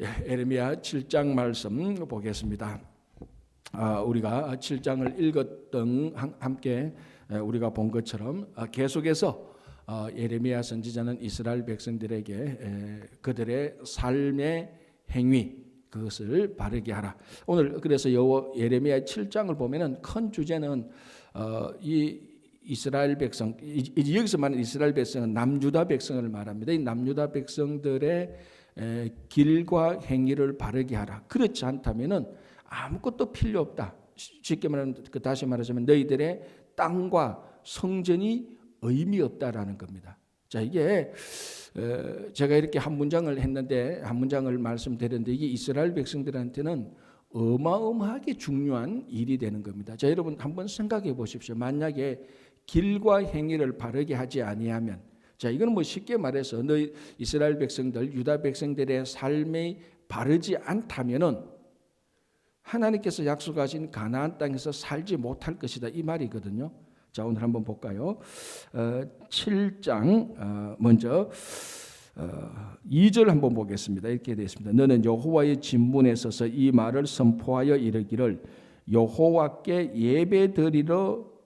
에레미야 7장 말씀 보겠습니다. 우리가 7장을 읽었던 함께 우리가 본 것처럼 계속해서 예레미야 선지자는 이스라엘 백성들에게 그들의 삶의 행위 그것을 바르게 하라. 오늘 그래서 예레미야 7장을 보면은 큰 주제는 이 이스라엘 백성, 여기서 말하는 이스라엘 백성은 남유다 백성을 말합니다. 이 남유다 백성들의 길과 행위를 바르게 하라. 그렇지 않다면은 아무것도 필요 없다. 쉽게 말하면 다시 말하자면 너희들의 땅과 성전이 의미 없다라는 겁니다. 자, 이게 제가 이렇게 한 문장을 했는데 한 문장을 말씀드렸는데 이게 이스라엘 백성들한테는 어마어마하게 중요한 일이 되는 겁니다. 자, 여러분 한번 생각해 보십시오. 만약에 길과 행위를 바르게 하지 아니하면, 자, 이거는 뭐 쉽게 말해서 너희 이스라엘 백성들, 유다 백성들의 삶이 바르지 않다면은 하나님께서 약속하신 가나안 땅에서 살지 못할 것이다 이 말이거든요. 자, 오늘 한번 볼까요? 7장 먼저 2절 한번 보겠습니다. 이렇게 되어 있습니다. 너는 여호와의 진문에 서서 이 말을 선포하여 이르기를 여호와께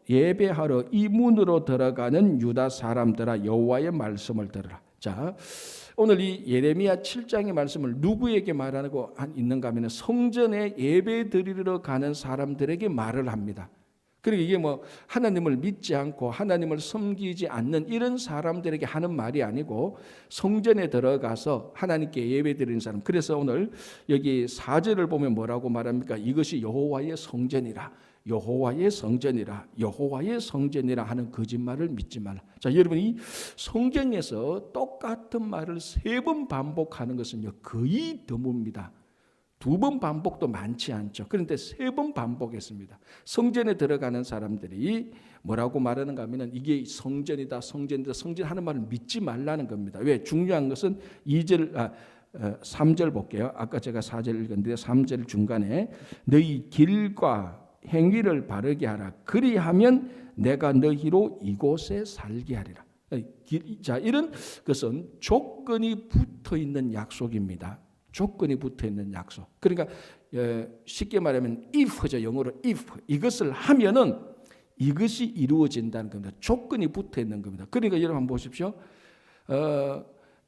예배하러 이 문으로 들어가는 유다 사람들아 여호와의 말씀을 들으라. 자, 오늘 이 예레미야 7장의 말씀을 누구에게 말하고 있는가 하면 성전에 예배 드리러 가는 사람들에게 말을 합니다. 그리고 이게 뭐 하나님을 믿지 않고 하나님을 섬기지 않는 이런 사람들에게 하는 말이 아니고 성전에 들어가서 하나님께 예배 드리는 사람. 그래서 오늘 여기 4절을 보면 뭐라고 말합니까? 이것이 여호와의 성전이라. 여호와의 성전이라. 여호와의 성전이라 하는 거짓말을 믿지 말라. 자, 여러분 이 성경에서 똑같은 말을 3번 반복하는 것은요 거의 드뭅니다. 2번 반복도 많지 않죠. 그런데 3번 반복했습니다. 성전에 들어가는 사람들이 뭐라고 말하는가 하면 이게 성전이다, 성전이다, 성전 하는 말을 믿지 말라는 겁니다. 왜? 중요한 것은 3절 볼게요. 아까 제가 4절 읽었는데 3절 중간에 너희 길과 행위를 바르게 하라. 그리하면 내가 너희로 이곳에 살게 하리라. 자, 이런 것은 조건이 붙어 있는 약속입니다. 조건이 붙어 있는 약속. 그러니까 쉽게 말하면 if죠. 영어로 if. 이것을 하면은 이것이 이루어진다는 겁니다. 조건이 붙어 있는 겁니다. 그러니까 여러분 한번 보십시오.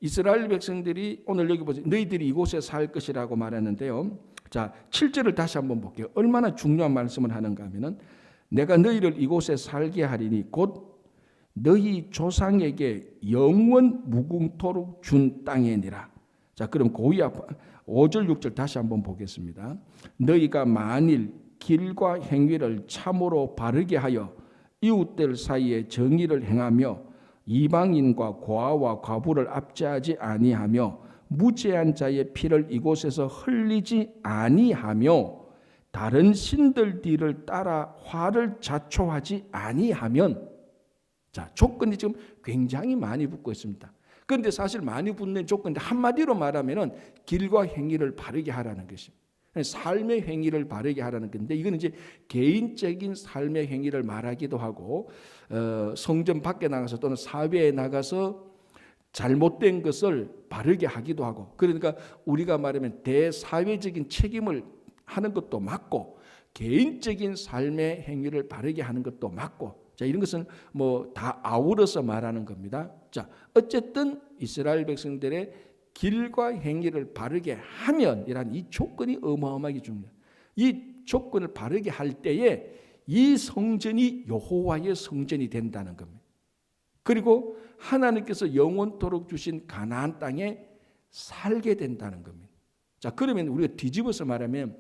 이스라엘 백성들이 오늘 여기 보세요. 너희들이 이곳에 살 것이라고 말했는데요. 자, 7절을 다시 한번 볼게요. 얼마나 중요한 말씀을 하는가 하면은 내가 너희를 이곳에 살게 하리니 곧 너희 조상에게 영원 무궁토록 준 땅이니라. 자, 그럼 고이 5절 6절 다시 한번 보겠습니다. 너희가 만일 길과 행위를 참으로 바르게 하여 이웃들 사이에 정의를 행하며 이방인과 고아와 과부를 압제하지 아니하며 무죄한 자의 피를 이곳에서 흘리지 아니하며 다른 신들 뒤를 따라 화를 자초하지 아니하면, 자, 조건이 지금 굉장히 많이 붙고 있습니다. 그런데 사실 많이 붙는 조건인데 한마디로 말하면은 길과 행위를 바르게 하라는 것입니다. 삶의 행위를 바르게 하라는 건데 이거는 이제 개인적인 삶의 행위를 말하기도 하고 성전 밖에 나가서 또는 사회에 나가서 잘못된 것을 바르게 하기도 하고, 그러니까 우리가 말하면 대사회적인 책임을 하는 것도 맞고 개인적인 삶의 행위를 바르게 하는 것도 맞고, 자, 이런 것은 뭐 다 아우러서 말하는 겁니다. 자, 어쨌든 이스라엘 백성들의 길과 행위를 바르게 하면 이란 이 조건이 어마어마하게 중요해요. 이 조건을 바르게 할 때에 이 성전이 여호와의 성전이 된다는 겁니다. 그리고 하나님께서 영원토록 주신 가나안 땅에 살게 된다는 겁니다. 자, 그러면 우리가 뒤집어서 말하면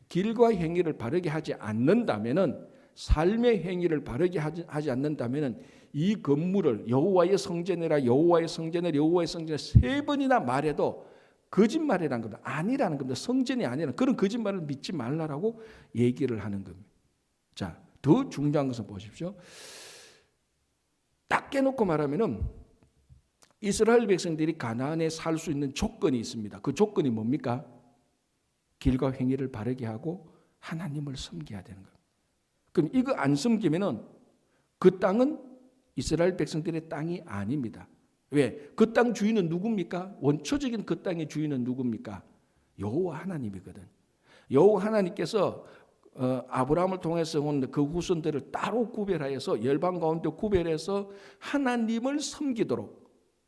길과 행위를 바르게 하지 않는다면은, 삶의 행위를 바르게 하지 않는다면은 이 건물을 여호와의 성전이라 여호와의 성전을 여호와의 성전을 3번이나 말해도 거짓말이라는 겁니다. 아니라는 겁니다. 성전이 아니라 그런 거짓말을 믿지 말라라고 얘기를 하는 겁니다. 자, 더 중요한 것은 보십시오. 딱 깨놓고 말하면은 이스라엘 백성들이 가나안에 살 수 있는 조건이 있습니다. 그 조건이 뭡니까? 길과 행위를 바르게 하고 하나님을 섬겨야 되는 겁니다. 그럼 이거 안 섬기면은 그 땅은 이스라엘 백성들의 땅이 아닙니다. 왜? 그 땅 주인은 누굽니까? 원초적인 그 땅의 주인은 누굽니까? 여호와 하나님이거든. 여호와 하나님께서 아브라함을 통해서 온 그 후손들을 따로 구별하여서 열방 가운데 구별해서 하나님을 섬기도록.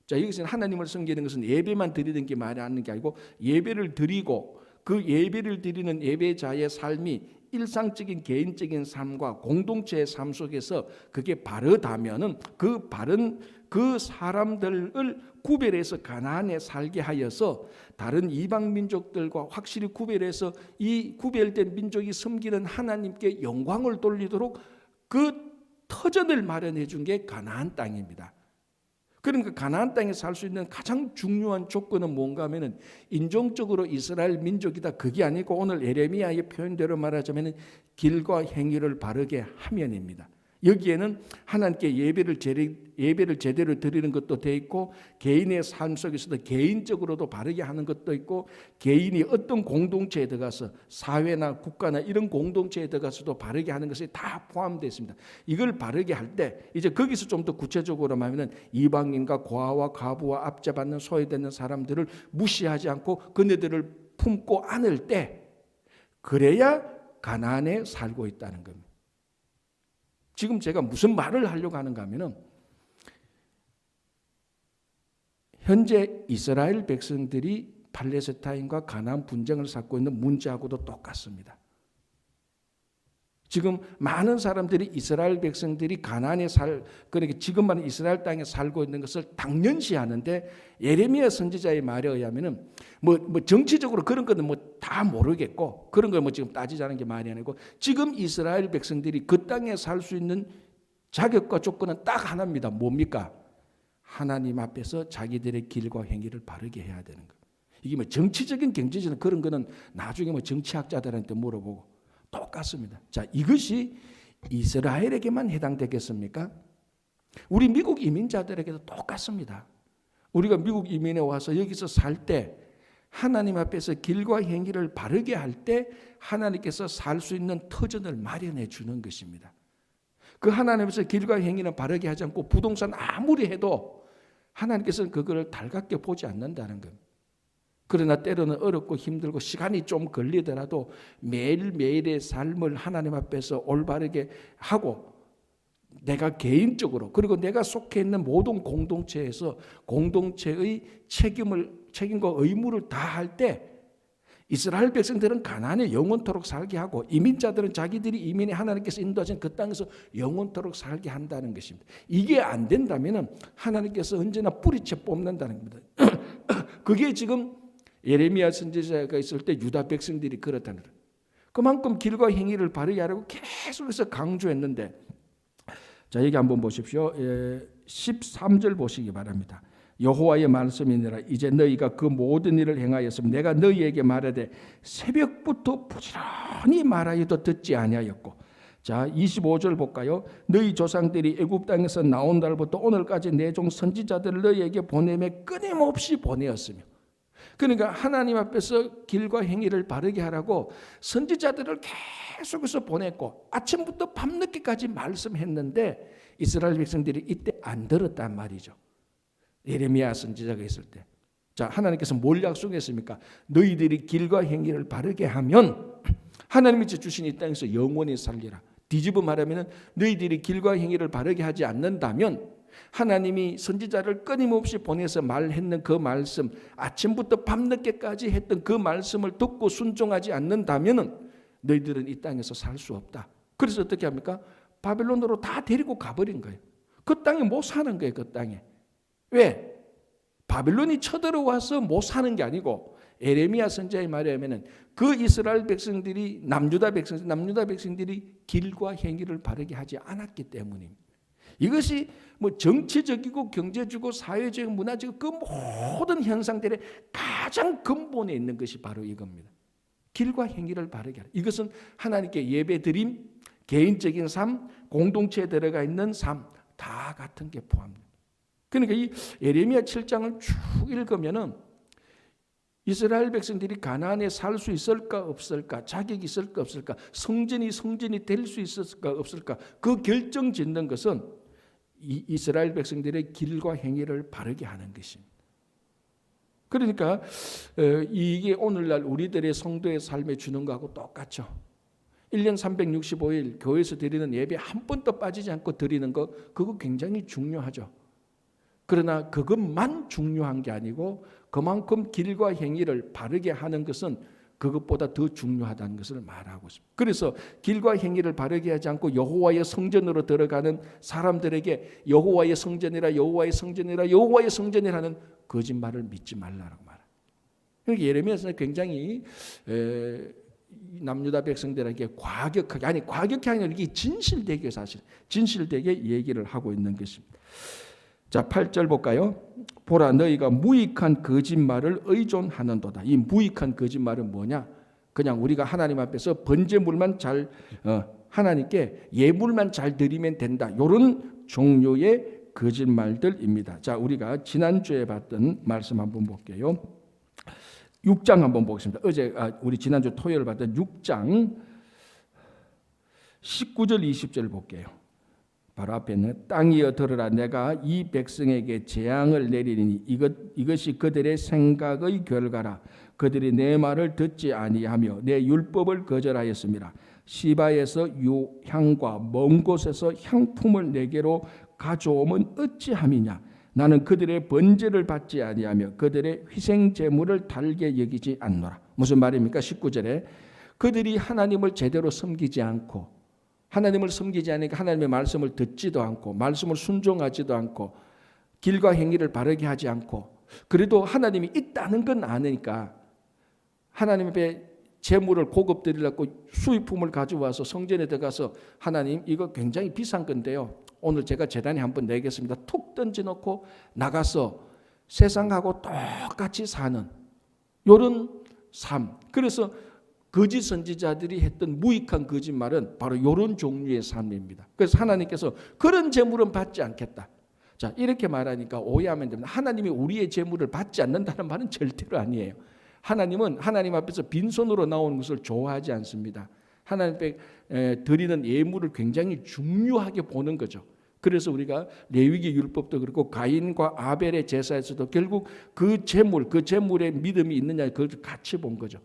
자, 여기서는 하나님을 섬기는 것은 예배만 드리는 게 말하는 게 아니고 예배를 드리고 그 예배를 드리는 예배자의 삶이 일상적인 개인적인 삶과 공동체의 삶 속에서 그게 바르다면은 그 바른 그 사람들을 구별해서 가나안에 살게 하여서 다른 이방 민족들과 확실히 구별해서 이 구별된 민족이 섬기는 하나님께 영광을 돌리도록 그 터전을 마련해 준 게 가나안 땅입니다. 그러니까 가나안 땅에 살 수 있는 가장 중요한 조건은 뭔가 하면은 인종적으로 이스라엘 민족이다, 그게 아니고 오늘 예레미야의 표현대로 말하자면은 길과 행위를 바르게 하면입니다. 여기에는 하나님께 예배를 제대로 드리는 것도 돼 있고, 개인의 삶 속에서도 개인적으로도 바르게 하는 것도 있고, 개인이 어떤 공동체에 들어가서 사회나 국가나 이런 공동체에 들어가서도 바르게 하는 것이 다 포함되어 있습니다. 이걸 바르게 할 때 이제 거기서 좀 더 구체적으로 말하면 이방인과 고아와 과부와 압제받는 소외되는 사람들을 무시하지 않고 그네들을 품고 안을 때, 그래야 가나안에 살고 있다는 겁니다. 지금 제가 무슨 말을 하려고 하는가 하면은, 현재 이스라엘 백성들이 팔레스타인과 가나안 분쟁을 쌓고 있는 문제하고도 똑같습니다. 지금 많은 사람들이 이스라엘 백성들이 가나안에 그러니까 지금 말하는 이스라엘 땅에 살고 있는 것을 당연시하는데, 예레미야 선지자의 말에 의하면은 뭐 정치적으로 그런 거는 뭐 다 모르겠고 그런 걸 뭐 지금 따지자는 게 말이 아니고, 지금 이스라엘 백성들이 그 땅에 살 수 있는 자격과 조건은 딱 하나입니다. 뭡니까? 하나님 앞에서 자기들의 길과 행위를 바르게 해야 되는 거예요. 이게 뭐 정치적인 경제적인 그런 거는 나중에 뭐 정치학자들한테 물어보고 똑같습니다. 자, 이것이 이스라엘에게만 해당되겠습니까? 우리 미국 이민자들에게도 똑같습니다. 우리가 미국 이민에 와서 여기서 살 때 하나님 앞에서 길과 행위를 바르게 할 때 하나님께서 살 수 있는 터전을 마련해 주는 것입니다. 그 하나님 앞에서 길과 행위는 바르게 하지 않고 부동산 아무리 해도 하나님께서는 그거를 달갑게 보지 않는다는 겁니다. 그러나 때로는 어렵고 힘들고 시간이 좀 걸리더라도 매일매일의 삶을 하나님 앞에서 올바르게 하고, 내가 개인적으로 그리고 내가 속해 있는 모든 공동체에서 공동체의 책임과 의무를 다할 때, 이스라엘 백성들은 가나안에 영원토록 살게 하고 이민자들은 자기들이 이민에 하나님께서 인도하신 그 땅에서 영원토록 살게 한다는 것입니다. 이게 안 된다면 하나님께서 언제나 뿌리채 뽑는다는 겁니다. 그게 지금 예레미야 선지자가 있을 때 유다 백성들이 그렇다는 거예요. 그만큼 길과 행위를 바르게 하라고 계속해서 강조했는데, 자, 여기 한번 보십시오. 13절 보시기 바랍니다. 여호와의 말씀이니라. 이제 너희가 그 모든 일을 행하였으면 내가 너희에게 말하되 새벽부터 부지런히 말하여도 듣지 아니하였고. 자, 25절 볼까요? 너희 조상들이 애굽 땅에서 나온 날부터 오늘까지 내 종 선지자들을 너희에게 보내매 끊임없이 보내었으며. 그러니까 하나님 앞에서 길과 행위를 바르게 하라고 선지자들을 계속해서 보냈고 아침부터 밤늦게까지 말씀했는데 이스라엘 백성들이 이때 안 들었단 말이죠. 예레미야 선지자가 있을 때. 자, 하나님께서 뭘 약속했습니까? 너희들이 길과 행위를 바르게 하면 하나님이 주신 이 땅에서 영원히 살리라. 뒤집어 말하면 너희들이 길과 행위를 바르게 하지 않는다면, 하나님이 선지자를 끊임없이 보내서 말했는 그 말씀, 아침부터 밤늦게까지 했던 그 말씀을 듣고 순종하지 않는다면 너희들은 이 땅에서 살 수 없다. 그래서 어떻게 합니까? 바벨론으로 다 데리고 가버린 거예요. 그 땅에 못 사는 거예요. 그 땅에. 왜? 바벨론이 쳐들어와서 못 사는 게 아니고, 예레미야 선지자의 말에 하면은 그 이스라엘 백성들이 남유다 백성들이 길과 행위를 바르게 하지 않았기 때문입니다. 이것이 뭐 정치적이고 경제적이고 사회적이고 문화적이고 그 모든 현상들의 가장 근본에 있는 것이 바로 이겁니다. 길과 행위를 바르게 하라. 이것은 하나님께 예배드림, 개인적인 삶, 공동체에 들어가 있는 삶 다 같은 게 포함됩니다. 그러니까 이 예레미야 7장을 쭉 읽으면은 이스라엘 백성들이 가나안에 살 수 있을까 없을까, 자격이 있을까 없을까, 성전이 될 수 있을까 없을까, 그 결정 짓는 것은 이 이스라엘 백성들의 길과 행위를 바르게 하는 것입니다. 그러니까 이게 오늘날 우리들의 성도의 삶에 주는 거하고 똑같죠. 1년 365일 교회에서 드리는 예배 한 번도 빠지지 않고 드리는 거, 그거 굉장히 중요하죠. 그러나 그것만 중요한 게 아니고 그만큼 길과 행위를 바르게 하는 것은 그것보다 더 중요하다는 것을 말하고 있습니다. 그래서 길과 행위를 바르게 하지 않고 여호와의 성전으로 들어가는 사람들에게 여호와의 성전이라 여호와의 성전이라 여호와의 성전이라는 거짓말을 믿지 말라라고 말합니다. 예레미야서는 굉장히 남유다 백성들에게 과격하게, 아니 과격하게 아니라 이게 진실되게, 사실 진실되게 얘기를 하고 있는 것입니다. 자, 8절 볼까요? 보라, 너희가 무익한 거짓말을 의존하는도다. 이 무익한 거짓말은 뭐냐? 그냥 우리가 하나님 앞에서 번제물만 잘 하나님께 예물만 잘 드리면 된다, 이런 종류의 거짓말들입니다. 자, 우리가 지난주에 봤던 말씀 한번 볼게요. 6장 한번 보겠습니다. 우리 지난주 토요일 봤던 6장 19절 20절 볼게요. 바로 앞에 있는 땅이여 들으라, 내가 이 백성에게 재앙을 내리니 이것이 그들의 생각의 결과라. 그들이 내 말을 듣지 아니하며 내 율법을 거절하였습니다. 시바에서 유향과 먼 곳에서 향품을 내게로 가져오면 어찌함이냐. 나는 그들의 번제를 받지 아니하며 그들의 희생 제물을 달게 여기지 않노라. 무슨 말입니까? 19절에 그들이 하나님을 제대로 섬기지 않고, 하나님을 섬기지 않으니까 하나님의 말씀을 듣지도 않고 말씀을 순종하지도 않고 길과 행위를 바르게 하지 않고, 그래도 하나님이 있다는 건 아니까 하나님 앞에 재물을 고급 드리려고 수입품을 가져와서 성전에 들어가서 하나님 이거 굉장히 비싼 건데요, 오늘 제가 제단에 한번 내겠습니다, 툭 던져놓고 나가서 세상하고 똑같이 사는 이런 삶. 그래서 거짓 선지자들이 했던 무익한 거짓말은 바로 이런 종류의 삶입니다. 그래서 하나님께서 그런 재물은 받지 않겠다. 자, 이렇게 말하니까 오해하면 됩니다. 하나님이 우리의 재물을 받지 않는다는 말은 절대로 아니에요. 하나님은 하나님 앞에서 빈손으로 나오는 것을 좋아하지 않습니다. 하나님 앞에 드리는 예물을 굉장히 중요하게 보는 거죠. 그래서 우리가 레위기 율법도 그렇고 가인과 아벨의 제사에서도 결국 그 재물의 믿음이 있느냐, 그걸 같이 본 거죠.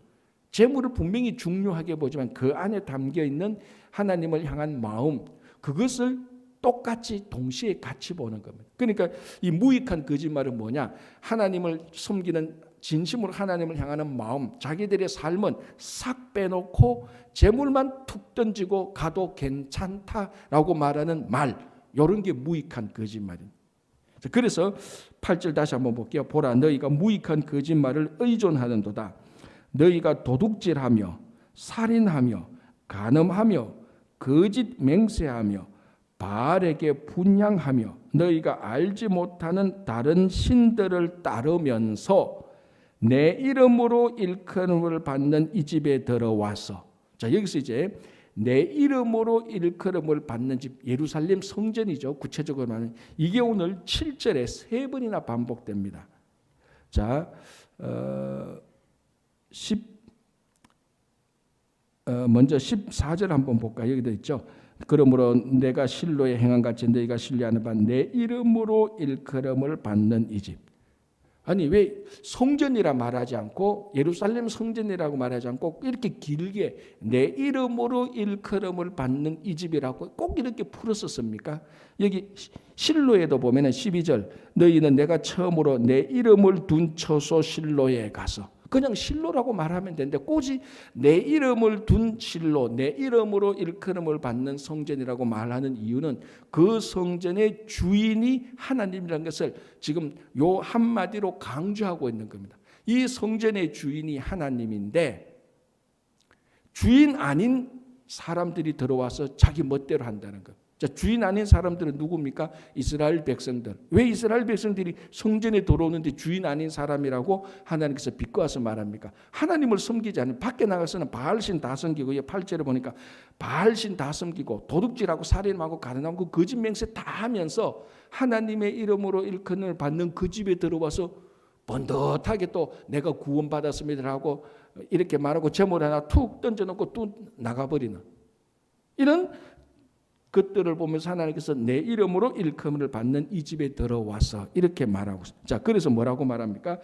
재물을 분명히 중요하게 보지만 그 안에 담겨 있는 하나님을 향한 마음, 그것을 똑같이 동시에 같이 보는 겁니다. 그러니까 이 무익한 거짓말은 뭐냐? 하나님을 섬기는 진심으로 하나님을 향하는 마음, 자기들의 삶은 싹 빼놓고 재물만 툭 던지고 가도 괜찮다라고 말하는 말, 이런 게 무익한 거짓말입니다. 그래서 8절 다시 한번 볼게요. 보라, 너희가 무익한 거짓말을 의존하는도다. 너희가 도둑질하며 살인하며 간음하며 거짓 맹세하며 바알에게 분향하며 너희가 알지 못하는 다른 신들을 따르면서 내 이름으로 일컬음을 받는 이 집에 들어와서, 자, 여기서 이제 내 이름으로 일컬음을 받는 집, 예루살렘 성전이죠. 구체적으로 말하면 이게 오늘 7절에 3번이나 반복됩니다. 자, 먼저 14절 한번 볼까요? 여기도 있죠. 그러므로 내가 실로에 행한 같이 너희가 신뢰하는 바 내 이름으로 일컬음을 받는 이 집. 아니, 왜 성전이라 말하지 않고 예루살렘 성전이라고 말하지 않고 이렇게 길게 내 이름으로 일컬음을 받는 이 집이라고 꼭 이렇게 풀어서 씁니까? 여기 실로에도 보면 12절 너희는 내가 처음으로 내 이름을 둔 처소 실로에 가서, 그냥 실로라고 말하면 되는데 꼬지 내 이름을 둔 실로, 내 이름으로 일컬음을 받는 성전이라고 말하는 이유는 그 성전의 주인이 하나님이라는 것을 지금 요 한마디로 강조하고 있는 겁니다. 이 성전의 주인이 하나님인데 주인 아닌 사람들이 들어와서 자기 멋대로 한다는 것. 자, 주인 아닌 사람들은 누굽니까? 이스라엘 백성들. 왜 이스라엘 백성들이 성전에 들어오는데 주인 아닌 사람이라고 하나님께서 비꼬아서 말합니까? 하나님을 섬기지 않으면 밖에 나가서는 바알신 다 섬기고, 8절에 보니까 바알신 다 섬기고 도둑질하고 살인하고 가늠하고 거짓 맹세 다 하면서 하나님의 이름으로 일컬음을 받는 그 집에 들어와서 번듯하게 또 내가 구원받았습니다 하고 이렇게 말하고 제물 하나 툭 던져놓고 또 나가버리는 이런 그들을 보면서 하나님께서 내 이름으로 일컬음을 받는 이 집에 들어와서 이렇게 말하고 있습니다. 자, 그래서 뭐라고 말합니까?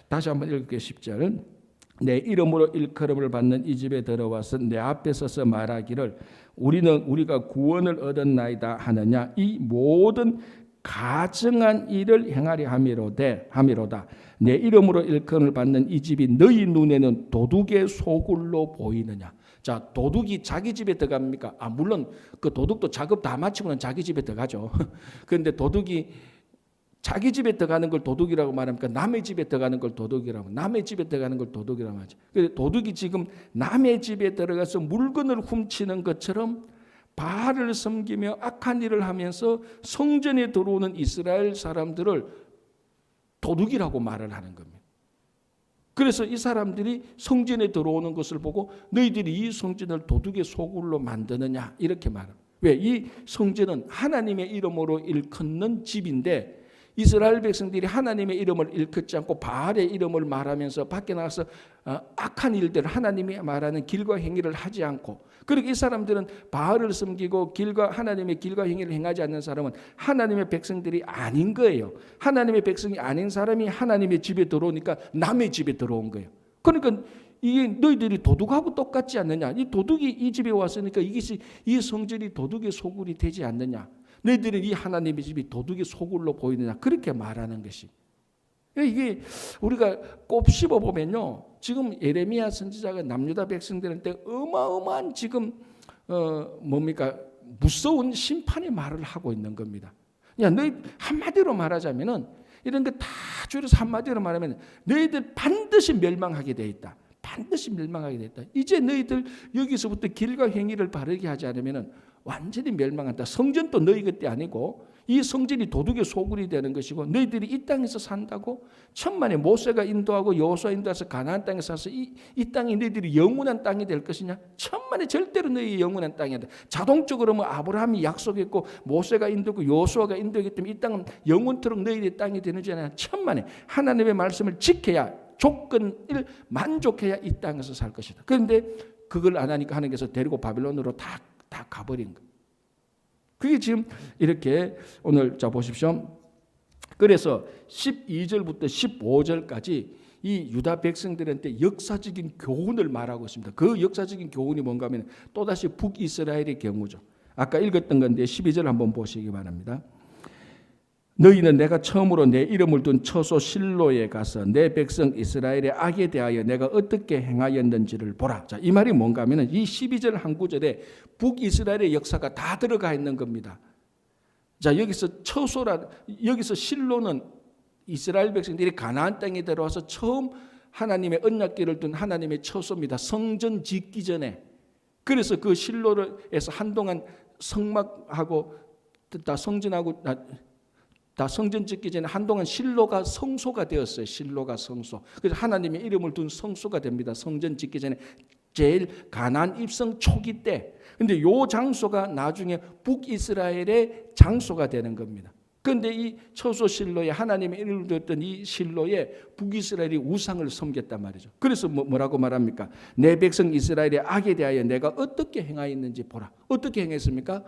다시 한번 읽을게요. 10절. 내 이름으로 일컬음을 받는 이 집에 들어와서 내 앞에 서서 말하기를 우리가 구원을 얻었나이다 하느냐. 이 모든 가증한 일을 행하려 함이로다. 내 이름으로 일컬음을 받는 이 집이 너희 눈에는 도둑의 소굴로 보이느냐. 자, 도둑이 자기 집에 들어갑니까? 물론 그 도둑도 작업 다 마치고는 자기 집에 들어가죠. 그런데 도둑이 자기 집에 들어가는 걸 도둑이라고 말합니까? 남의 집에 들어가는 걸 도둑이라고, 남의 집에 들어가는 걸 도둑이라고 하죠. 그런데 도둑이 지금 남의 집에 들어가서 물건을 훔치는 것처럼 바알을 섬기며 악한 일을 하면서 성전에 들어오는 이스라엘 사람들을 도둑이라고 말을 하는 겁니다. 그래서 이 사람들이 성전에 들어오는 것을 보고 너희들이 이 성전을 도둑의 소굴로 만드느냐 이렇게 말합니다. 왜? 이 성전은 하나님의 이름으로 일컫는 집인데 이스라엘 백성들이 하나님의 이름을 일컫지 않고 바알의 이름을 말하면서 밖에 나가서 악한 일들을 하나님이 말하는 길과 행위를 하지 않고, 그리고 이 사람들은 바알을 섬기고 하나님의 길과 행위를 행하지 않는 사람은 하나님의 백성들이 아닌 거예요. 하나님의 백성이 아닌 사람이 하나님의 집에 들어오니까 남의 집에 들어온 거예요. 그러니까 이게 너희들이 도둑하고 똑같지 않느냐. 이 도둑이 이 집에 왔으니까 이것이 이 성전이 도둑의 소굴이 되지 않느냐. 너희들은 이 하나님의 집이 도둑의 소굴로 보이느냐. 그렇게 말하는 것이. 이게 우리가 꼽씹어 보면요. 지금 예레미야 선지자가 남유다 백성들한테 어마어마한 지금 무서운 심판의 말을 하고 있는 겁니다. 야, 너희 한마디로 말하자면은 이런 거 다 줄여서 한마디로 말하면 너희들 반드시 멸망하게 돼 있다. 반드시 멸망하게 돼 있다. 이제 너희들 여기서부터 길과 행위를 바르게 하지 않으면은 완전히 멸망한다. 성전도 너희 것이 아니고 이 성전이 도둑의 소굴이 되는 것이고 너희들이 이 땅에서 산다고 천만에 모세가 인도하고 여호수아 인도해서 가나안 땅에 사서 이 땅이 너희들이 영원한 땅이 될 것이냐? 천만에 절대로 너희 영원한 땅이 아니다. 자동적으로 아브라함이 약속했고 모세가 인도하고 여호수아가 인도했기 때문에 이 땅은 영원토록 너희들의 땅이 되는 줄 아냐? 천만에 하나님의 말씀을 지켜야 조건을 만족해야 이 땅에서 살 것이다. 그런데 그걸 안 하니까 하나님께서 데리고 바빌론으로 다 가버린 거. 그게 지금 이렇게 오늘 자 보십시오. 그래서 12절부터 15절까지 이 유다 백성들한테 역사적인 교훈을 말하고 있습니다. 그 역사적인 교훈이 뭔가 하면 또다시 북이스라엘의 경우죠. 아까 읽었던 건데 12절 한번 보시기 바랍니다. 너희는 내가 처음으로 내 이름을 둔 처소 실로에 가서 내 백성 이스라엘의 악에 대하여 내가 어떻게 행하였는지를 보라. 자, 이 말이 뭔가 하면 이 12절 한 구절에 북이스라엘의 역사가 다 들어가 있는 겁니다. 자, 여기서 실로는 이스라엘 백성들이 가나안 땅에 들어와서 처음 하나님의 언약궤를 둔 하나님의 처소입니다. 성전 짓기 전에. 그래서 그 실로에서 한동안 성막하고 다 성전 짓기 전에 한동안 실로가 성소가 되었어요. 실로가 성소. 그래서 하나님의 이름을 둔 성소가 됩니다. 성전 짓기 전에 제일 가나안 입성 초기 때. 근데 요 장소가 나중에 북이스라엘의 장소가 되는 겁니다. 그런데 이 처소 실로에 하나님의 이름을 두었던 이 실로에 북이스라엘이 우상을 섬겼단 말이죠. 그래서 뭐라고 말합니까? 내 백성 이스라엘의 악에 대하여 내가 어떻게 행하였는지 보라. 어떻게 행했습니까?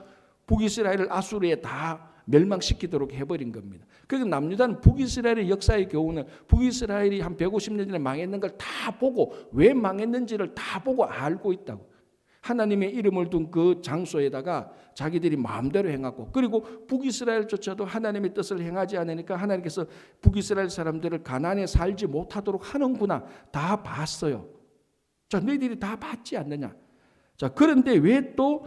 북이스라엘을 아수르에 다 멸망시키도록 해버린 겁니다. 그래서 남유다는 북이스라엘의 역사의 교훈은 북이스라엘이 한 150년 전에 망했는 걸 다 보고 왜 망했는지를 다 보고 알고 있다고. 하나님의 이름을 둔 그 장소에다가 자기들이 마음대로 행하고, 그리고 북이스라엘조차도 하나님의 뜻을 행하지 않으니까 하나님께서 북이스라엘 사람들을 가나안에 살지 못하도록 하는구나 다 봤어요. 자, 너희들이 다 봤지 않느냐. 자, 그런데 왜 또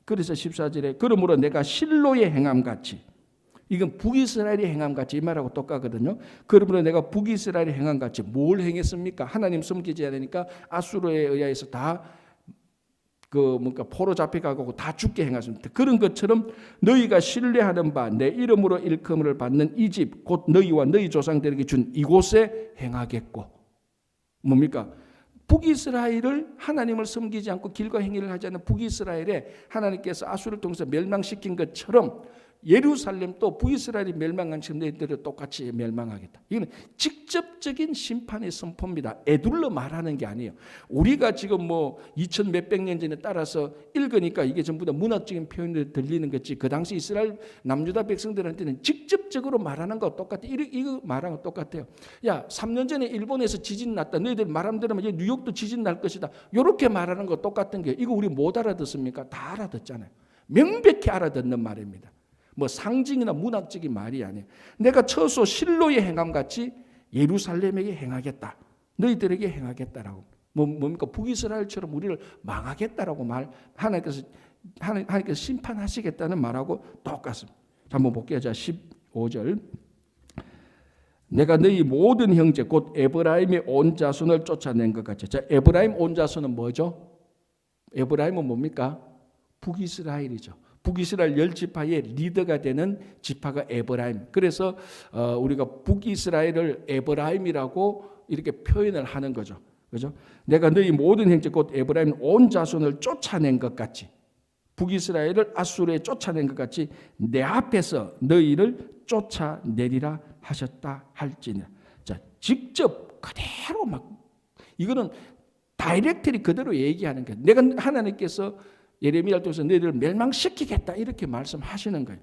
그래서 14절에 그러므로 내가 실로의 행함같이, 이건 북이스라엘의 행함같이 이 말하고 똑같거든요. 그러므로 내가 북이스라엘의 행함같이 뭘 행했습니까? 하나님 섬기지 않으니까 아수르에 의해서 다 포로 잡혀가고 다 죽게 행하십니다. 그런 것처럼 너희가 신뢰하는 바 내 이름으로 일컬음을 받는 이 집 곧 너희와 너희 조상들에게 준 이곳에 행하겠고. 뭡니까? 북이스라엘을 하나님을 섬기지 않고 길과 행위를 하지 않는 북이스라엘에 하나님께서 아수르를 통해서 멸망시킨 것처럼 예루살렘도 북이스라엘이 멸망한 것처럼 너희들도 똑같이 멸망하겠다. 이거는 직접적인 심판의 선포입니다. 애둘러 말하는 게 아니에요. 우리가 지금 뭐 2000 몇백 년 전에 따라서 읽으니까 이게 전부 다 문학적인 표현으로 들리는 거지, 그 당시 이스라엘 남유다 백성들한테는 직접적으로 말하는 거 똑같아요. 이거 말하는 거 똑같아요. 야, 3년 전에 일본에서 지진 났다. 너희들 말하면 들으면 이제 뉴욕도 지진 날 것이다. 이렇게 말하는 거 똑같은 게, 이거 우리 못 알아듣습니까? 다 알아듣잖아요. 명백히 알아듣는 말입니다. 뭐 상징이나 문학적인 말이 아니에요. 내가 처소 실로의 행함같이 예루살렘에게 행하겠다. 너희들에게 행하겠다라고. 뭡니까? 북이스라엘처럼 우리를 망하겠다라고 하나님께서 심판하시겠다는 말하고 똑같습니다. 자, 한번 볼게요. 자, 15절. 내가 너희 모든 형제 곧 에브라임의 온 자손을 쫓아낸 것 같이. 자, 에브라임 온 자손은 뭐죠? 에브라임은 뭡니까? 북이스라엘이죠. 북이스라엘 10지파의 리더가 되는 지파가 에브라임. 그래서 우리가 북이스라엘을 에브라임이라고 이렇게 표현을 하는 거죠. 그죠? 내가 너희 모든 형제 곧 에브라임 온 자손을 쫓아낸 것 같이, 북이스라엘을 아수르에 쫓아낸 것 같이 내 앞에서 너희를 쫓아내리라 하셨다 할지니라. 자, 직접 그대로 막, 이거는 다이렉트리 그대로 얘기하는 거예요. 내가 하나님께서 예레미야를 통해서 너희들을 멸망시키겠다 이렇게 말씀하시는 거예요.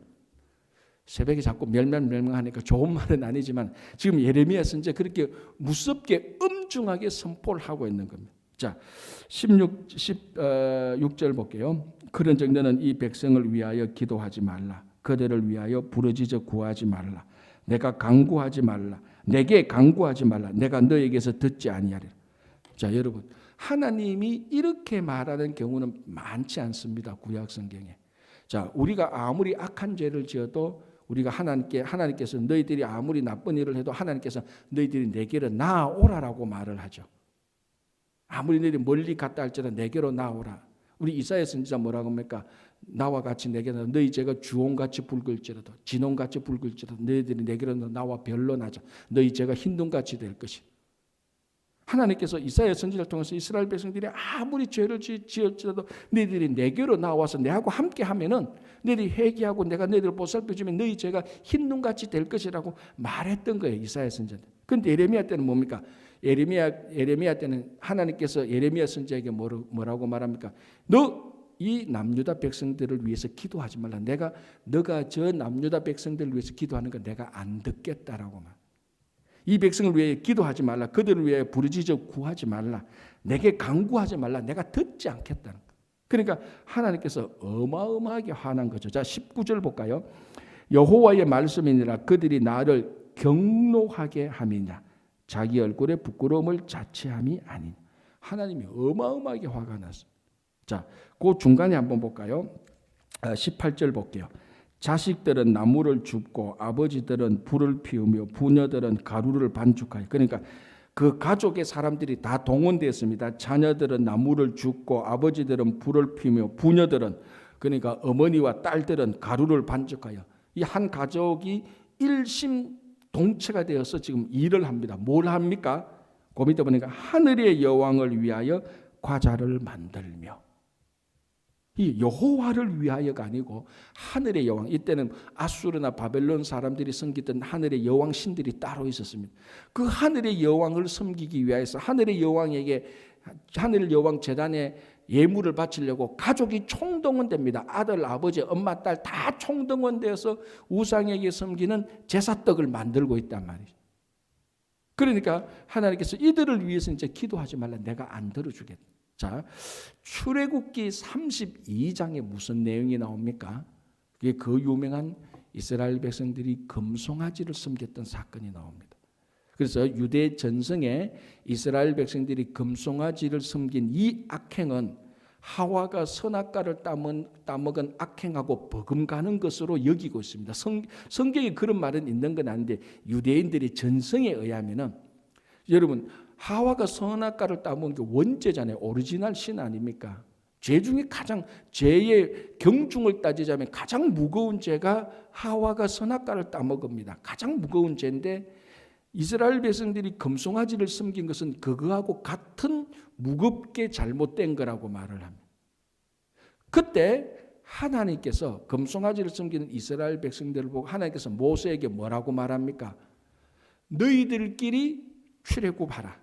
새벽에 자꾸 멸망하니까 좋은 말은 아니지만 지금 예레미야 선지자 그렇게 무섭게 엄중하게 선포를 하고 있는 겁니다. 자, 16절 볼게요. 그런즉 너는 이 백성을 위하여 기도하지 말라. 그들을 위하여 부르짖어 구하지 말라. 내가 간구하지 말라. 내게 간구하지 말라. 내가 너에게서 듣지 아니하리라. 자, 여러분, 하나님이 이렇게 말하는 경우는 많지 않습니다. 구약 성경에. 자, 우리가 아무리 악한 죄를 지어도 우리가 하나님께서 너희들이 아무리 나쁜 일을 해도 하나님께서 너희들이 내게로 나아오라라고 말을 하죠. 아무리 너희들이 멀리 갔다 할지라도 내게로 나오라. 우리 이사야 선지자 뭐라고 합니까? 나와 같이 내게로, 너희 죄가 주홍같이 붉을지라도 진홍같이 붉을지라도 너희들이 내게로 나와 변론하자. 너희 죄가 흰눈같이 될 것이다. 하나님께서 이사야 선지자를 통해서 이스라엘 백성들이 아무리 죄를 지을지라도 너희들이 내게로 나와서 내하고 함께 하면은 너희들이 회개하고 내가 너희들을 보살펴주면 너희 죄가 흰눈같이 될 것이라고 말했던 거예요. 이사야 선지자. 그런데 예레미야 때는 뭡니까? 예레미야 때는 하나님께서 예레미야 선지자에게 뭐라고 말합니까? 너 이 남유다 백성들을 위해서 기도하지 말라. 너가 저 남유다 백성들을 위해서 기도하는 거 내가 안 듣겠다라고 말. 이 백성을 위해 기도하지 말라. 그들을 위해 부르짖어 구하지 말라. 내게 간구하지 말라. 내가 듣지 않겠다는 거. 그러니까 하나님께서 어마어마하게 화난 거죠. 자, 19절 볼까요? 여호와의 말씀이니라. 그들이 나를 경노하게 함이냐. 자기 얼굴에 부끄러움을 자체함이 아니냐. 하나님이 어마어마하게 화가 났어요. 자, 그 중간에 한번 볼까요? 18절 볼게요. 자식들은 나무를 줍고 아버지들은 불을 피우며 부녀들은 가루를 반죽하여. 그러니까 그 가족의 사람들이 다 동원되었습니다. 자녀들은 나무를 줍고 아버지들은 불을 피우며 부녀들은, 그러니까 어머니와 딸들은 가루를 반죽하여. 이 한 가족이 일심동체가 되어서 지금 일을 합니다. 뭘 합니까? 그 밑에 보니까 하늘의 여왕을 위하여 과자를 만들며. 이 여호와를 위하여가 아니고 하늘의 여왕. 이때는 아수르나 바벨론 사람들이 섬기던 하늘의 여왕 신들이 따로 있었습니다. 그 하늘의 여왕을 섬기기 위해서 하늘의 여왕에게, 하늘 여왕 제단에 예물을 바치려고 가족이 총동원됩니다. 아들, 아버지, 엄마, 딸 다 총동원되어서 우상에게 섬기는 제사떡을 만들고 있단 말이죠. 그러니까 하나님께서 이들을 위해서 이제 기도하지 말라. 내가 안 들어주겠다. 자, 출애굽기 32장에 무슨 내용이 나옵니까? 그게 그 유명한 이스라엘 백성들이 금송아지를 섬겼던 사건이 나옵니다. 그래서 유대 전성에 이스라엘 백성들이 금송아지를 섬긴 이 악행은 하와가 선악과를 따먹은 악행하고 버금가는 것으로 여기고 있습니다. 성경에 그런 말은 있는 건 아닌데 유대인들이 전성에 의하면은, 여러분, 하와가 선악과를 따먹은 게 원죄잖아요. 오리지널 신 아닙니까? 죄 중에 가장, 죄의 경중을 따지자면 가장 무거운 죄가 하와가 선악과를 따먹습니다. 가장 무거운 죄인데 이스라엘 백성들이 금송아지를 섬긴 것은 그거하고 같은 무겁게 잘못된 거라고 말을 합니다. 그때 하나님께서 금송아지를 섬기는 이스라엘 백성들을 보고 하나님께서 모세에게 뭐라고 말합니까? 너희들끼리 출애굽하라.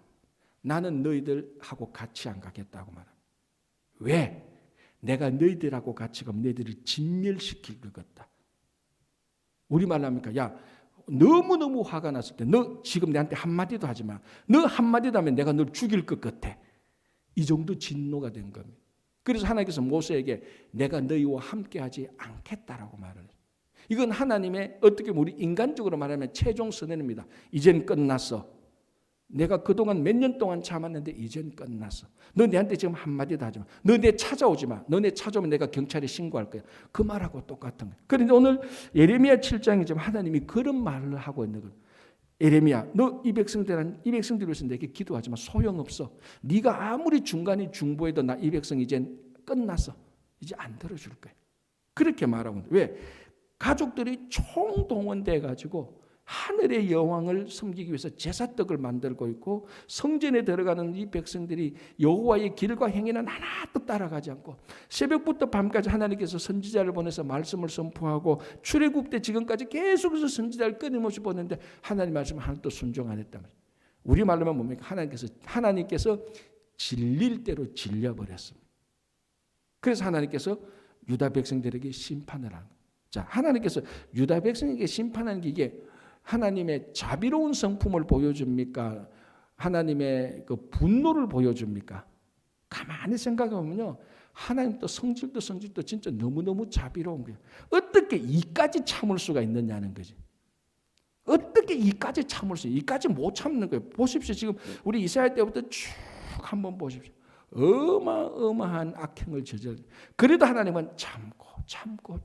나는 너희들하고 같이 안 가겠다고 말합니다. 왜? 내가 너희들하고 같이 가면 너희들을 진멸시킬 것 같다. 우리말로 합니까? 야, 너무너무 화가 났을 때 너 지금 내한테 한마디도 하지 마. 너 한마디도 하면 내가 널 죽일 것 같아. 이 정도 진노가 된 겁니다. 그래서 하나님께서 모세에게 내가 너희와 함께하지 않겠다라고 말을 해요. 이건 하나님의 어떻게 우리 인간적으로 말하면 최종 선언입니다. 이젠 끝났어. 내가 그동안 몇 년 동안 참았는데 이젠 끝났어. 너 내한테 지금 한마디도 하지 마. 너 내 찾아오지 마. 너 내 찾아오면 내가 경찰에 신고할 거야. 그 말하고 똑같은 거야. 그런데 오늘 예레미야 7장에 지금 하나님이 그런 말을 하고 있는 거야. 예레미야, 너 이 백성들을 위해서 내게 기도하지 마. 소용없어. 네가 아무리 중간에 중보해도 나 이 백성 이젠 끝났어. 이제 안 들어줄 거야. 그렇게 말하고 있는 거야. 왜? 가족들이 총동원돼 가지고 하늘의 여왕을 섬기기 위해서 제사떡을 만들고 있고 성전에 들어가는 이 백성들이 여호와의 길과 행위는 하나도 따라가지 않고 새벽부터 밤까지 하나님께서 선지자를 보내서 말씀을 선포하고 출애굽 때 지금까지 계속해서 선지자를 끊임없이 보냈는데 하나님 말씀 하나도 순종 안 했단 말이에요. 우리 말로 하면 뭡니까? 하나님께서 질릴 대로 질려버렸습니다. 그래서 하나님께서 유다 백성들에게 심판을 한 거예요. 자, 하나님께서 유다 백성에게 심판하는 게 이게 하나님의 자비로운 성품을 보여줍니까? 하나님의 그 분노를 보여줍니까? 가만히 생각해 보면요, 하나님도 성질도 진짜 너무너무 자비로운 거예요. 어떻게 이까지 참을 수가 있느냐는 거지. 어떻게 이까지 참을 수? 이까지 못 참는 거예요. 보십시오. 지금 우리 이사야 때부터 쭉 한번 보십시오. 어마어마한 악행을 저질. 그래도 하나님은 참고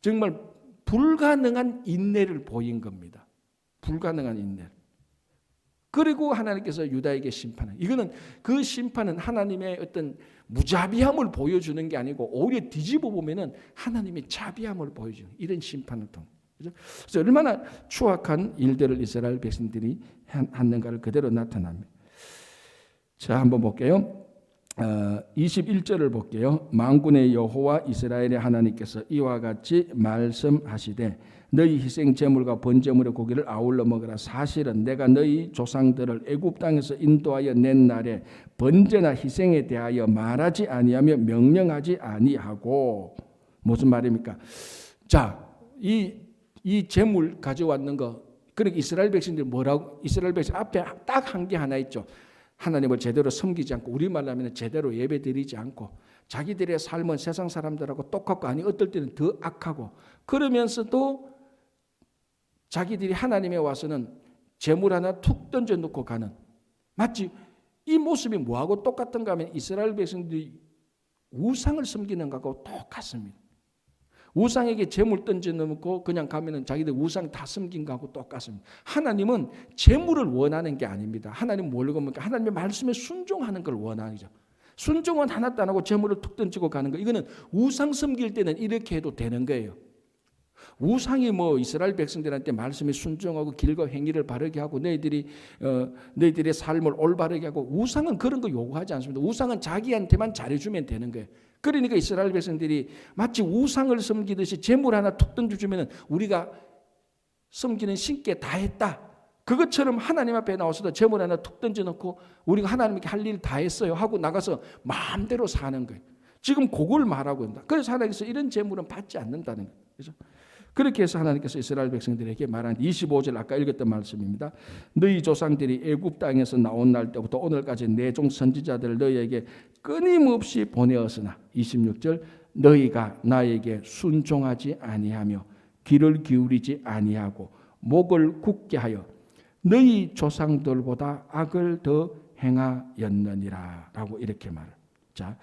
정말 불가능한 인내를 보인 겁니다. 불가능한 인내. 그리고 하나님께서 유다에게 심판을. 이거는 그 심판은 하나님의 어떤 무자비함을 보여주는 게 아니고 오히려 뒤집어 보면은 하나님의 자비함을 보여주는 이런 심판을 통해. 그래서 얼마나 추악한 일들을 이스라엘 백성들이 했는가를 그대로 나타납니다. 자, 한번 볼게요. 21절을 볼게요. 만군의 여호와 이스라엘의 하나님께서 이와 같이 말씀하시되 너희 희생 제물과 번제물의 고기를 아울러 먹으라. 사실은 내가 너희 조상들을 애굽 땅에서 인도하여 낸 날에 번제나 희생에 대하여 말하지 아니하며 명령하지 아니하고. 무슨 말입니까? 자, 이 제물 가져왔는 거, 그러니까 이스라엘 백성들이 뭐라고? 이스라엘 백성 앞에 딱 한 게 하나 있죠. 하나님을 제대로 섬기지 않고, 우리말로 하면 제대로 예배드리지 않고, 자기들의 삶은 세상 사람들하고 똑같고, 아니 어떨 때는 더 악하고, 그러면서도 자기들이 하나님에 와서는 재물 하나 툭 던져놓고 가는, 마치 이 모습이 뭐하고 똑같은가 하면 이스라엘 백성들이 우상을 섬기는 것하고 똑같습니다. 우상에게 재물 던져놓고 그냥 가면은 자기들 우상 다 섬긴 거하고 똑같습니다. 하나님은 재물을 원하는 게 아닙니다. 하나님 뭘 겁니까? 하나님의 말씀에 순종하는 걸 원하는 거죠. 순종은 하나도 안 하고 재물을 툭 던지고 가는 거. 이거는 우상 섬길 때는 이렇게 해도 되는 거예요. 우상이 뭐 이스라엘 백성들한테 말씀에 순종하고 길과 행위를 바르게 하고 너희들의 삶을 올바르게 하고, 우상은 그런 거 요구하지 않습니다. 우상은 자기한테만 잘해주면 되는 거예요. 그러니까 이스라엘 백성들이 마치 우상을 섬기듯이 재물 하나 툭 던져주면 우리가 섬기는 신께 다 했다, 그것처럼 하나님 앞에 나와서도 재물 하나 툭 던져놓고 우리가 하나님께 할 일 다 했어요 하고 나가서 마음대로 사는 거예요. 지금 그걸 말하고 있다. 그래서 하나님께서 이런 재물은 받지 않는다는 거예요. 그렇죠? 그렇게 해서 하나님께서 이스라엘 백성들에게 말한 25절 아까 읽었던 말씀입니다. 너희 조상들이 애굽 땅에서 나온 날 때부터 오늘까지 내 종 선지자들을 너희에게 끊임없이 보내었으나 26절 너희가 나에게 순종하지 아니하며 귀를 기울이지 아니하고 목을 굳게 하여 너희 조상들보다 악을 더 행하였느니라 라고 이렇게 말을. 자,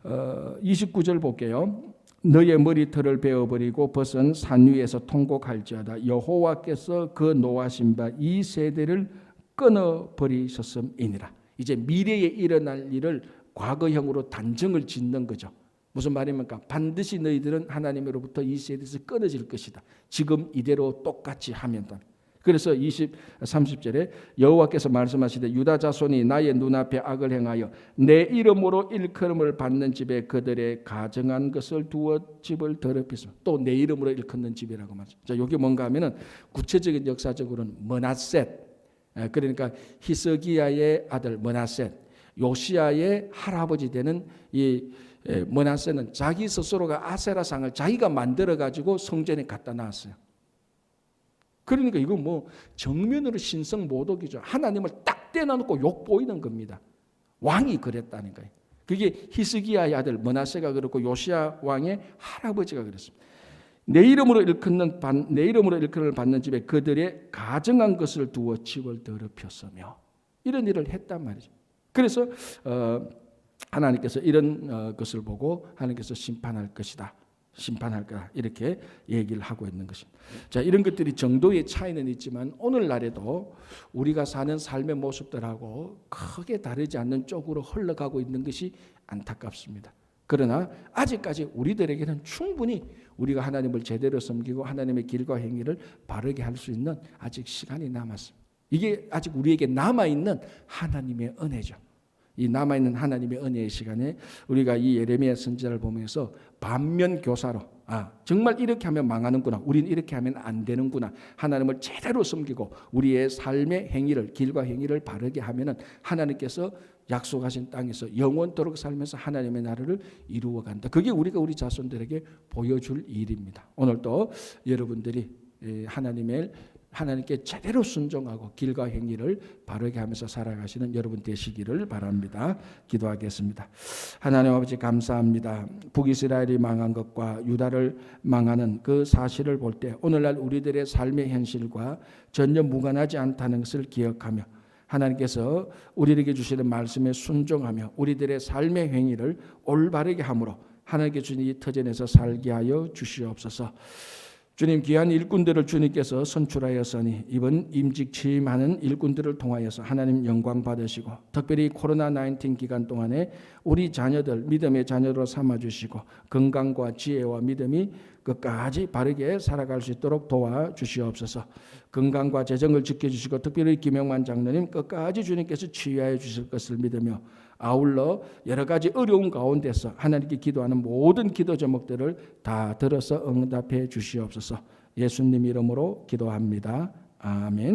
29절 볼게요. 너의 머리털을 베어버리고 벗은 산 위에서 통곡할지어다. 여호와께서 그 노하신 바 이 세대를 끊어버리셨음이니라. 이제 미래에 일어날 일을 과거형으로 단정을 짓는 거죠. 무슨 말입니까? 반드시 너희들은 하나님으로부터 이 세대에서 끊어질 것이다. 지금 이대로 똑같이 하면. 그래서 30절에 여호와께서 말씀하시되 유다 자손이 나의 눈앞에 악을 행하여 내 이름으로 일컬음을 받는 집에 그들의 가정한 것을 두어 집을 더럽히소. 또 내 이름으로 일컫는 집이라고 말하죠. 자, 이게 뭔가 하면은 구체적인 역사적으로는 머낫셋, 그러니까 히스기야의 아들 머낫셋, 요시야의 할아버지 되는 이 머낫셋은 자기 스스로가 아세라상을 자기가 만들어 가지고 성전에 갖다 놨어요. 그러니까 이거 뭐 정면으로 신성 모독이죠. 하나님을 딱 떼어놓고 욕 보이는 겁니다. 왕이 그랬다니까요. 그게 히스기야의 아들 머낫세가 그렇고 요시야 왕의 할아버지가 그랬습니다. 내 이름으로 일컫는 받는 집에 그들의 가정한 것을 두어 집을 더럽혔으며 이런 일을 했단 말이죠. 그래서 하나님께서 이런 것을 보고 하나님께서 심판할 것이다. 심판할 거다. 이렇게 얘기를 하고 있는 것입니다. 자, 이런 것들이 정도의 차이는 있지만 오늘날에도 우리가 사는 삶의 모습들하고 크게 다르지 않는 쪽으로 흘러가고 있는 것이 안타깝습니다. 그러나 아직까지 우리들에게는 충분히 우리가 하나님을 제대로 섬기고 하나님의 길과 행위를 바르게 할 수 있는 아직 시간이 남았습니다. 이게 아직 우리에게 남아있는 하나님의 은혜죠. 이 남아있는 하나님의 은혜의 시간에 우리가 이 예레미야 선지자를 보면서 반면 교사로 정말 이렇게 하면 망하는구나. 우리는 이렇게 하면 안 되는구나. 하나님을 제대로 섬기고 우리의 삶의 행위를 길과 행위를 바르게 하면은 하나님께서 약속하신 땅에서 영원토록 살면서 하나님의 나라를 이루어간다. 그게 우리가 우리 자손들에게 보여줄 일입니다. 오늘도 여러분들이 하나님께 제대로 순종하고 길과 행위를 바르게 하면서 살아가시는 여러분 되시기를 바랍니다. 기도하겠습니다. 하나님 아버지 감사합니다. 북이스라엘이 망한 것과 유다를 망하는 그 사실을 볼 때 오늘날 우리들의 삶의 현실과 전혀 무관하지 않다는 것을 기억하며 하나님께서 우리에게 주시는 말씀에 순종하며 우리들의 삶의 행위를 올바르게 함으로 하나님께 주신 이 터전에서 살게 하여 주시옵소서. 주님, 귀한 일꾼들을 주님께서 선출하였으니 이번 임직 취임하는 일꾼들을 통하여서 하나님 영광 받으시고 특별히 코로나19 기간 동안에 우리 자녀들 믿음의 자녀로 삼아주시고 건강과 지혜와 믿음이 끝까지 바르게 살아갈 수 있도록 도와주시옵소서. 건강과 재정을 지켜주시고 특별히 김영만 장로님 끝까지 주님께서 치유하여 주실 것을 믿으며 아울러 여러 가지 어려운 가운데서 하나님께 기도하는 모든 기도 제목들을 다 들어서 응답해 주시옵소서. 예수님 이름으로 기도합니다. 아멘.